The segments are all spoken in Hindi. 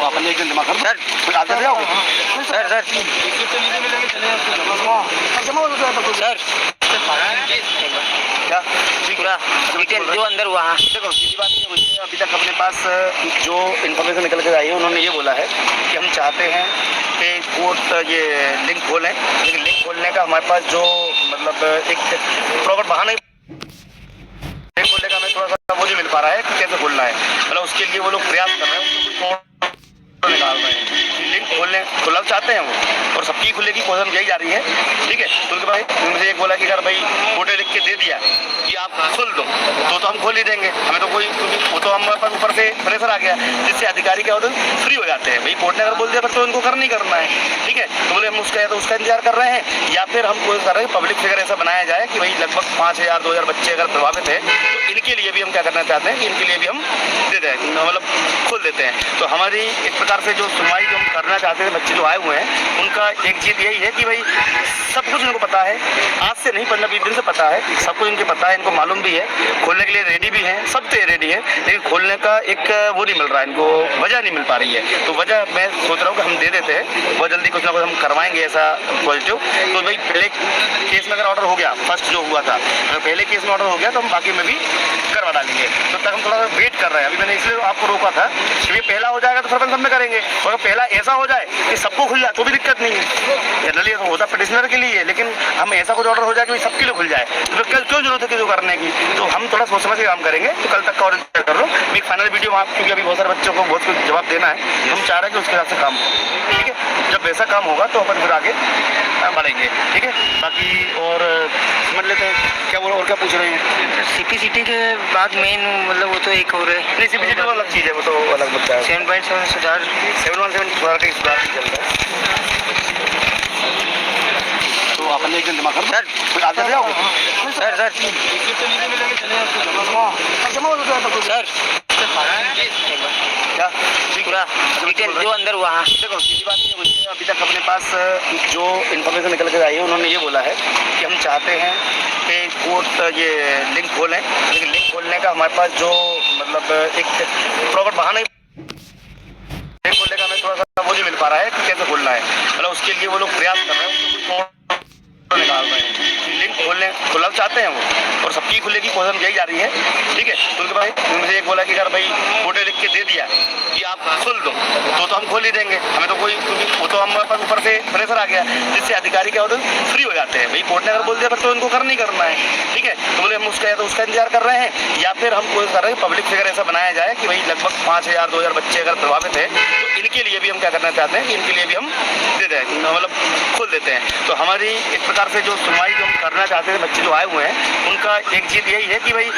अपन एक दिन दिमाग कर सर आज कर जाओ सर सर सर क्या पूरा डिटेल जो अंदर हुआ। हाँ देखो सीधी बात ये हुई है, अभी तक अपने पास जो इन्फॉर्मेशन निकल कर आई है उन्होंने ये बोला है कि हम चाहते हैं कि कोर्ट ये लिंक खोलें, लेकिन लिंक खोलने का हमारे पास जो मतलब एक प्रॉपर बहाना नहीं, लिंक खोलने का हमें थोड़ा सा वो नहीं मिल पा रहा है कि कैसे खोलना है। मतलब उसके लिए वो लोग प्रयास कर रहे हैं, निकाल रहे हैं कि लिंक खोलना चाहते हैं वो, और सबकी खुलेगी कोशिश यही जा रही है। ठीक है, तो उनके भाई मुझे एक बोला कि अगर भाई फोटो लिख के दे दिया कि आप खोल दो तो हम खोल ही देंगे, हमें तो कोई वो तो हमारे पास ऊपर से प्रेशर आ गया, जिससे अधिकारी क्या होते हैं फ्री हो जाते हैं। भाई कोर्ट ने अगर बोल दिया फिर तो इनको कर नहीं करना है। ठीक है, तो बोले हम उसका इंतजार कर रहे हैं, या फिर हम कोशिश कर रहे हैं पब्लिक फिगर ऐसा बनाया जाए कि भाई लगभग 5000-2000 बच्चे अगर प्रभावित है तो इनके लिए भी हम क्या करना चाहते हैं कि इनके लिए भी हम दे दें, मतलब खोल देते हैं। तो हमारी एक प्रकार से जो सुनवाई जो हम करना चाहते हैं, बच्चे जो आए हुए हैं उनका एक चीज़ यही है कि भाई सब कुछ इनको पता है, आज से नहीं 15-20 दिन से पता है, सब कुछ इनके पता है, इनको मालूम भी है, खोलने के लिए रेडी भी है, सब तो रेडी है, लेकिन खोलने का एक वो नहीं मिल रहा है, इनको वजह नहीं मिल पा रही है। तो वजह मैं सोच रहा हूँ कि हम दे देते हैं, बहुत जल्दी कुछ ना कुछ हम करवाएंगे ऐसा पॉजिटिव। तो भाई पहले केस में अगर ऑर्डर हो गया, फर्स्ट जो हुआ था, अगर पहले केस में ऑर्डर हो गया तो हम बाकी में भी करवा डालेंगे। तो तक हम थोड़ा सा वेट कर रहे हैं, अभी मैंने इसलिए आपको रोका था कि ये पहला हो जाएगा तो सरपंच सब में करेंगे, और अगर पहला ऐसा हो जाए कि सबको खुल जाए तो भी दिक्कत नहीं है। जनरली तो होता पिटिशनर के लिए, लेकिन हम ऐसा कुछ ऑर्डर हो जाए कि सबके लिए खुल जाए तो फिर क्यों जरूरत है किसी करने की। तो हम थोड़ा सोच समझ के काम करेंगे, तो कल तक का और इंतजार कर लो। एक फाइनल वीडियो आप, क्योंकि अभी बहुत सारे बच्चों को बहुत कुछ जवाब देना है, हम चाह रहे हैं कि उसके हिसाब से काम हो। ठीक है, जब वैसा काम होगा तो अपन फिर आगे बढ़ेंगे। ठीक है, बाकी और समझ लेते हैं क्या बोल और क्या पूछ रहे हैं। सीपीसीटी के बाद मेन मतलब वो तो एक हो रहा है, नहीं सीपीसीटी तो अलग चीज़ है, वो तो अलग मुद्दा है। 7.7 सुधार 717 सुधार का चल रहा है, तो अपन एक दिन दिमाग कर सर आज कर जाओ सर सर सर क्या पूरा डिटेल जो अंदर हुआ। हाँ देखो सीधी बात ये हुई है, अभी तक अपने पास जो इन्फॉर्मेशन निकल कर आई है उन्होंने ये बोला है कि हम चाहते हैं कि कोर्ट ये लिंक खोलें, लेकिन लिंक खोलने का हमारे पास जो मतलब एक प्रॉपर बहाना नहीं, लिंक खोलने का हमें थोड़ा सा वो नहीं मिल पा रहा है कि कैसे खोलना है। मतलब उसके लिए वो लोग प्रयास कर रहे हैं, निकाल रहे हैं कि लिंक खोलना चाहते हैं वो, और सबकी खुलेगी कोशिश यही जा रही है। ठीक है, तो उनके भाई मुझे एक बोला कि अगर भाई फोटो लिख के दे दिया कि आप खोल दो तो हम खोल ही देंगे, हमें तो कोई वो तो हमारे पास ऊपर से प्रेशर आ गया, जिससे अधिकारी क्या होते हैं फ्री हो जाते हैं। भाई कोर्ट ने अगर बोल दिया फिर तो इनको कर नहीं करना है। ठीक है, तो बोले हम उसका इंतजार कर रहे हैं, या फिर हम कोशिश कर रहे हैं पब्लिक फिगर ऐसा बनाया जाए कि भाई लगभग 5000-2000 बच्चे अगर प्रभावित है तो इनके लिए भी हम क्या करना चाहते हैं कि इनके लिए भी हम दे दें, मतलब खोल देते हैं। तो हमारी एक प्रकार से जो सुनवाई जो हम करना चाहते हैं, बच्चे जो आए हुए हैं उनका एक चीज़ यही है कि भाई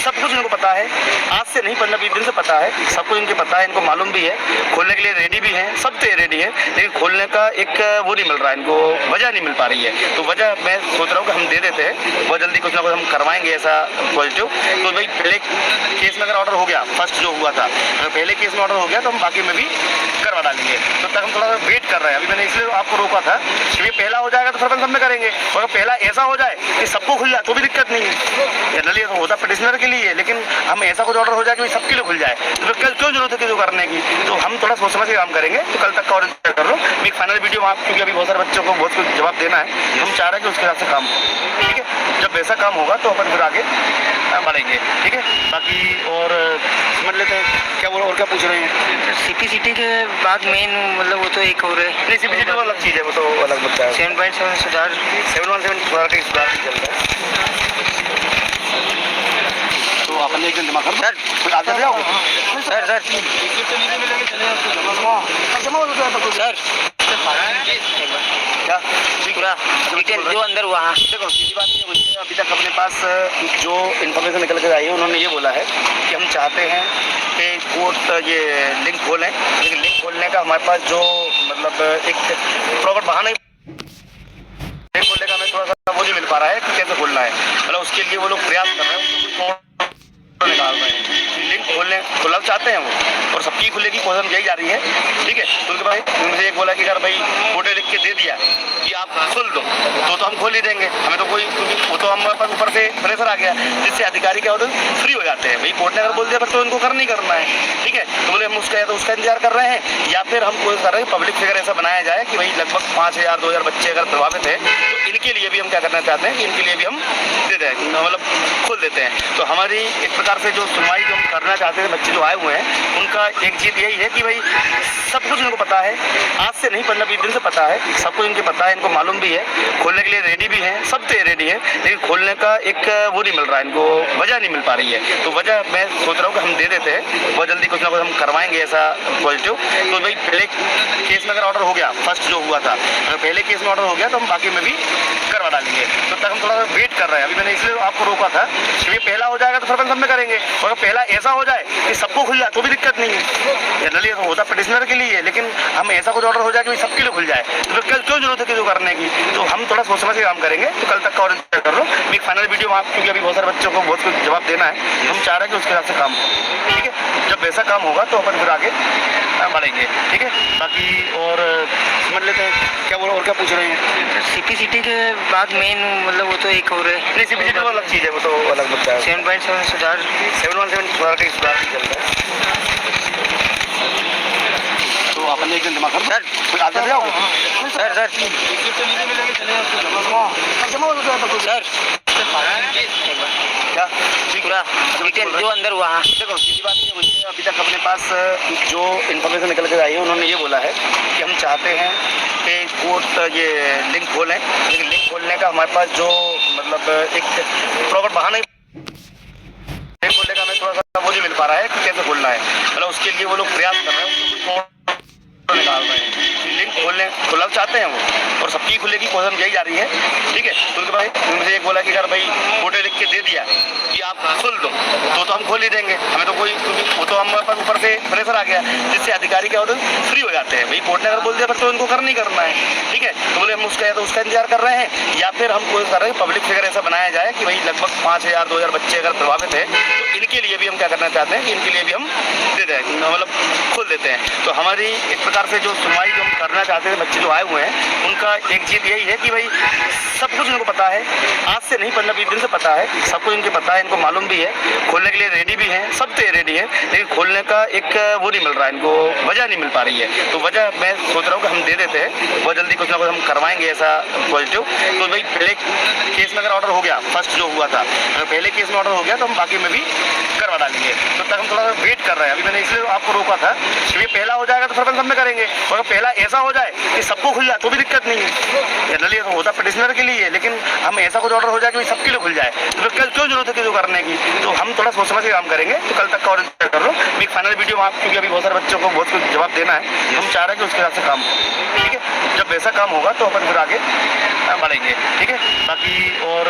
सब कुछ इनको पता है, आज से नहीं 15-20 दिन से पता है, सब कुछ इनके पता है, इनको मालूम भी है, खोलने के लिए रेडी भी है, सब तो रेडी है, लेकिन खोलने का एक वो नहीं मिल रहा है, इनको वजह नहीं मिल पा रही है। तो वजह मैं सोच रहा हूँ कि हम दे देते हैं, बहुत जल्दी कुछ ना कुछ हम करवाएंगे ऐसा पॉजिटिव। तो भाई पहले केस में अगर ऑर्डर हो गया, फर्स्ट जो हुआ था, अगर पहले केस में ऑर्डर हो गया तो हम बाकी में भी करवा डालेंगे। तो तक हम थोड़ा सा वेट कर रहे हैं, अभी मैंने इसलिए आपको रोका था कि ये पहला हो जाएगा तो सरपंच सब में करेंगे, और अगर पहला ऐसा हो जाए कि सबको खुल जाए तो भी दिक्कत नहीं है। जनरली तो होता पिटिशनर के लिए, लेकिन हम ऐसा कुछ ऑर्डर हो जाए कि सबके लिए खुल जाए तो फिर क्यों जरूरत है किसी करने की। तो हम थोड़ा सोच समझ के काम करेंगे, तो कल तक का और इंतजार कर लो। एक फाइनल वीडियो आप, क्योंकि अभी बहुत सारे बच्चों को बहुत कुछ जवाब देना है, हम चाह रहे हैं कि उसके हिसाब से काम हो। ठीक है, जब वैसा काम होगा तो अपन फिर आगे बढ़ेंगे। ठीक है, बाकी और समझ लेते हैं क्या बोल और क्या पूछ रहे हैं। सीपीसीटी के बाद मेन मतलब वो तो एक हो रहा है, नहीं सीपीसीटी तो अलग चीज़ है, वो तो अलग मुद्दा है। 7.7 सुधार 717 सुधार का चल रहा है, तो अपन एक दिन दिमाग कर सर आज कर जाओ सर सर सर क्या पूरा डिटेल जो अंदर हुआ। हाँ देखो सीधी बात ये हुई है, अभी तक अपने पास जो इन्फॉर्मेशन निकल कर आई है उन्होंने ये बोला है कि हम चाहते हैं कि कोर्ट ये लिंक खोलें, लेकिन लिंक खोलने का हमारे पास जो मतलब एक प्रॉपर बहाना नहीं, लिंक खोलने का हमें थोड़ा सा वो नहीं मिल पा रहा है कि कैसे खोलना है। मतलब उसके लिए वो लोग प्रयास कर रहे हैं, निकाल रहे हैं कि लिंक खोलने खुला चाहते हैं वो, और सबकी खुलेगी कोशिश यही जा रही है। ठीक है, तो उनके भाई उनसे एक बोला कि अगर भाई फोटो लिख के दे दिया कि आप खोल दो तो हम खोल ही देंगे, हमें तो कोई, वो तो हमारे पास ऊपर से प्रेशर आ गया, जिससे अधिकारी क्या होते हैं फ्री हो जाते हैं। भाई कोर्ट ने अगर बोल दिया पर तो इनको करना ही करना है। ठीक है, तो बोले हम उसका या तो उसका इंतजार कर रहे हैं, या फिर हम कोशिश कर रहे हैं पब्लिक फिगर ऐसा बनाया जाए कि भाई लगभग 5,000-2,000 बच्चे अगर प्रभावित है तो इनके लिए भी हम क्या करना चाहते हैं कि इनके लिए भी हम दे दें, मतलब खोल देते हैं। तो हमारी एक प्रकार से जो सुनवाई जो हम करना चाहते थे, बच्चे जो आए हुए हैं उनका एक चीज़ यही है कि भाई सब कुछ इनको पता है, आज से नहीं 15-20 दिन से पता है, सब कुछ इनको पता है, इनको मालूम भी है, खोलने के लिए रेडी भी है, सब तो रेडी है, लेकिन खोलने का एक वो नहीं मिल रहा है इनको, वजह नहीं मिल पा रही है। तो वजह मैं सोच रहा हूँ कि हम दे देते हैं, बहुत जल्दी कुछ ना कुछ हम करवाएंगे ऐसा पॉजिटिव। तो भाई पहले केस में अगर ऑर्डर हो गया, फर्स्ट जो हुआ था, अगर पहले केस में ऑर्डर हो गया तो हम बाकी में भी करवा डालेंगे। तो तक हम थोड़ा सा वेट कर रहे हैं, अभी मैंने इसलिए आपको रोका था कि ये पहला हो जाएगा तो सरपंच सब में करेंगे, और पहला ऐसा हो जाए कि सबको खुल जाए तो भी दिक्कत नहीं है। जनरली ऐसा होता पिटिशनर के लिए, लेकिन हम ऐसा कुछ ऑर्डर हो जाए कि सबके लिए खुल जाए तो कल क्यों जरूरत है कि जो करने की। तो हम थोड़ा सोच समझ के काम करेंगे, तो कल तक का और इंतजार कर लो। एक फाइनल वीडियो आप, क्योंकि अभी बहुत सारे बच्चों को बहुत कुछ जवाब देना है, हम चाह रहे हैं कि उसके हिसाब से काम हो। ठीक है, जब वैसा काम होगा तो अपन फिर आगे बढ़ेंगे। ठीक है, बाकी और समझ लेते हैं क्या बोलो और क्या पूछ रहे हैं। सीपीसीटी के बाद मेन मतलब वो तो एक हो रहा है नहीं, सीपीसीटी तो अलग चीज़ है, वो तो अलग मुद्दा है। 7.7 सुधार 717 सुधार का सुधार चल रहा है, तो अपन एक दिन दिमाग कर सर। कोई आगे जाओ सर सर सर क्या ठीक पूरा डिटेल जो अंदर हुआ। हाँ देखो, सीधी बात ये हुई है, अभी तक अपने पास जो इन्फॉर्मेशन निकल कर आई है उन्होंने ये बोला है कि हम चाहते हैं कि कोर्ट ये लिंक खोलें, लेकिन लिंक खोलने का हमारे पास जो मतलब एक प्रॉपर बहाना लिंक खोलने का हमें थोड़ा सा वो नहीं मिल पा रहा है कि कैसे खोलना है, मतलब उसके लिए वो लोग प्रयास कर रहे हैं, निकाल रहे हैं कि लिंक खोलने खुला चाहते हैं वो, और सबकी खुलेगी कोशिश यही जा रही है। ठीक है, तो उनके भाई उनसे एक बोला कि अगर भाई फोटो लिख के दे दिया कि आप खोल दो तो हम खोल ही देंगे, हमें तो कोई, वो तो हमारे पास ऊपर से प्रेशर आ गया, जिससे अधिकारी क्या होते हैं फ्री हो जाते हैं। भाई कोर्ट ने अगर बोल दिया पर तो इनको करना ही करना है। ठीक है, तो बोले हम उसका या तो उसका इंतजार कर रहे हैं, या फिर हम कोशिश कर रहे हैं पब्लिक फिगर ऐसा बनाया जाए कि भाई लगभग 5,000-2,000 बच्चे अगर प्रभावित है तो इनके लिए भी हम क्या करना चाहते हैं कि इनके लिए भी हम दे दें, मतलब खोल देते हैं। तो हमारी एक प्रकार से जो सुनवाई जो हम करना चाहते थे, बच्चे जो आए हुए हैं उनका एक चीज़ यही है कि भाई सब कुछ इनको पता है, आज से नहीं 15-20 दिन से पता है, सब कुछ इनको पता है, इनको मालूम भी है, खोलने के लिए रेडी भी है, सब तो रेडी है, लेकिन खोलने का एक वो नहीं मिल रहा है इनको, वजह नहीं मिल पा रही है। तो वजह मैं सोच रहा हूँ कि हम दे देते हैं, बहुत जल्दी कुछ ना कुछ हम करवाएंगे ऐसा पॉजिटिव। तो भाई पहले केस में अगर ऑर्डर हो गया, फर्स्ट जो हुआ था, अगर पहले केस में ऑर्डर हो गया तो हम बाकी में भी करवा डालेंगे। तो तक हम थोड़ा सा वेट कर रहे हैं, अभी मैंने इसलिए आपको रोका था कि ये पहला हो जाएगा तो सरपंच सब में करेंगे, और पहला ऐसा हो जाए कि सबको खुल जाए तो भी दिक्कत नहीं है। जनरली ऐसा होता पिटिशनर के लिए, लेकिन हम ऐसा कुछ ऑर्डर हो जाए कि सबके लिए खुल जाए तो कल क्यों जरूरत है कि जो करने की। तो हम थोड़ा सोच समझ के काम करेंगे, तो कल तक का और इंतजार कर लो। एक फाइनल वीडियो आप, क्योंकि अभी बहुत सारे बच्चों को बहुत कुछ जवाब देना है, हम चाह रहे हैं कि उसके हिसाब से काम हो। ठीक है, जब वैसा काम होगा तो अपन फिर आगे बढ़ेंगे। ठीक है, बाकी और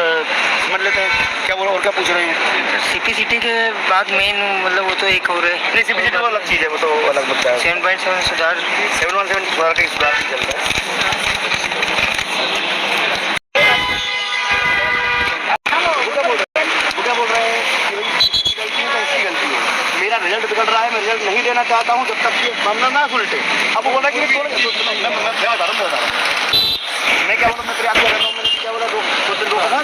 समझ लेते हैं क्या बोलो और क्या पूछ रहे हैं। सीपीसीटी के बाद मेन मतलब वो तो एक हो रहा है नहीं, सीपीसीटी तो अलग चीज़ है, वो तो अलग मुद्दा है। 7.7 सुधार 717 सुधार का सुधार चल रहा है। मेरा रिजल्ट बिगड़ रहा है, मैं रिजल्ट नहीं देना चाहता हूँ जब तक ये मामला ना सुलटे। अब वो बोल रहा है कि मैं क्या बोला, मैं प्रयास कर रहा हूँ, मैंने क्या बोला, दो दिन रोका था।